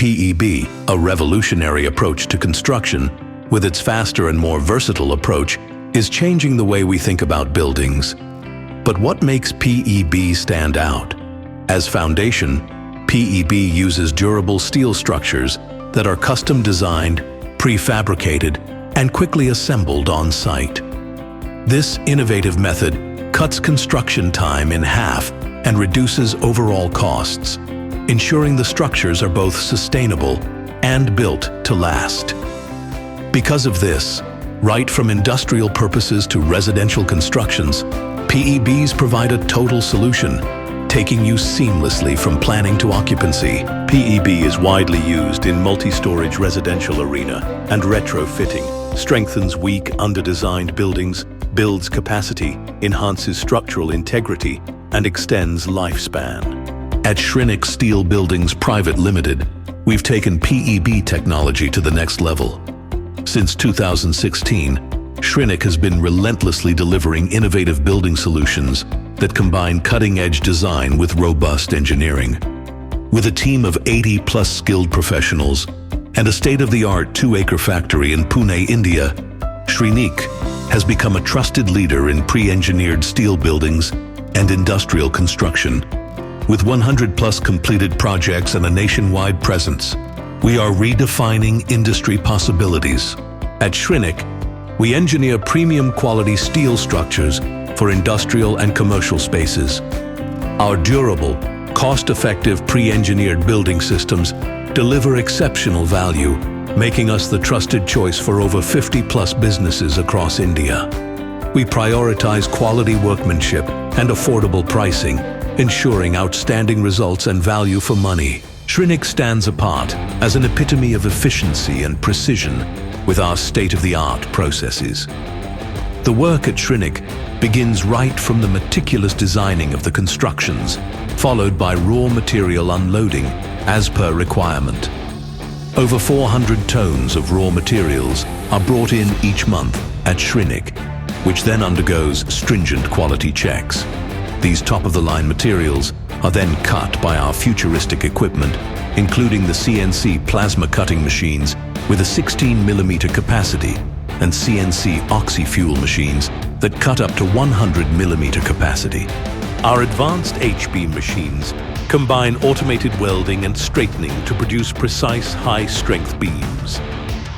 PEB, a revolutionary approach to construction, with its faster and more versatile approach, is changing the way we think about buildings. But what makes PEB stand out? As foundation, PEB uses durable steel structures that are custom designed, prefabricated, and quickly assembled on site. This innovative method cuts construction time in half and reduces overall costs, ensuring the structures are both sustainable and built to last. Because of this, right from industrial purposes to residential constructions, PEBs provide a total solution, taking you seamlessly from planning to occupancy. PEB is widely used in multi-storage residential arena, and retrofitting strengthens weak, under-designed buildings, builds capacity, enhances structural integrity, and extends lifespan. At Shrinik Steel Buildings Private Limited, we've taken PEB technology to the next level. Since 2016, Shrinik has been relentlessly delivering innovative building solutions that combine cutting-edge design with robust engineering. With a team of 80+ skilled professionals and a state-of-the-art 2-acre factory in Pune, India, Shrinik has become a trusted leader in pre-engineered steel buildings and industrial construction. With 100+ completed projects and a nationwide presence, we are redefining industry possibilities. At Shrinik, we engineer premium quality steel structures for industrial and commercial spaces. Our durable, cost-effective pre-engineered building systems deliver exceptional value, making us the trusted choice for over 50+ businesses across India. We prioritize quality workmanship and affordable pricing, ensuring outstanding results and value for money. Shrinik stands apart as an epitome of efficiency and precision with our state-of-the-art processes. The work at Shrinik begins right from the meticulous designing of the constructions, followed by raw material unloading as per requirement. Over 400 tons of raw materials are brought in each month at Shrinik, which then undergoes stringent quality checks. These top-of-the-line materials are then cut by our futuristic equipment, including the CNC plasma cutting machines with a 16mm capacity and CNC oxy-fuel machines that cut up to 100mm capacity. Our advanced H-beam machines combine automated welding and straightening to produce precise high-strength beams.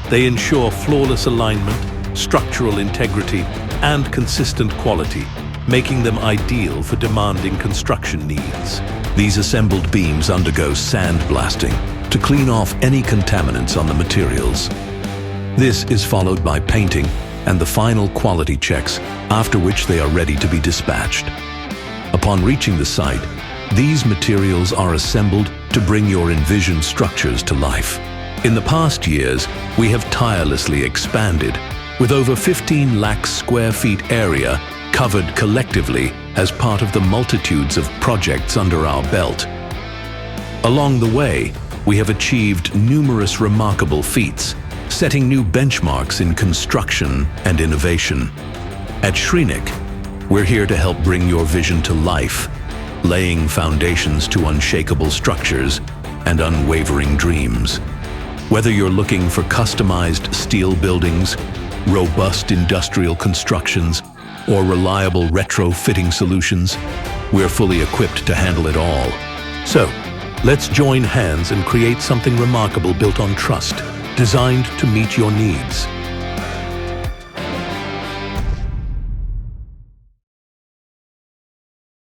They ensure flawless alignment, structural integrity, and consistent quality, making them ideal for demanding construction needs. These assembled beams undergo sandblasting to clean off any contaminants on the materials. This is followed by painting and the final quality checks, after which they are ready to be dispatched. Upon reaching the site, these materials are assembled to bring your envisioned structures to life. In the past years, we have tirelessly expanded, with over 15 lakh square feet area covered collectively as part of the multitudes of projects under our belt. Along the way, we have achieved numerous remarkable feats, setting new benchmarks in construction and innovation. At Shrinik, we're here to help bring your vision to life, laying foundations to unshakable structures and unwavering dreams. Whether you're looking for customized steel buildings, robust industrial constructions, or reliable retrofitting solutions, we're fully equipped to handle it all. So, let's join hands and create something remarkable built on trust, designed to meet your needs.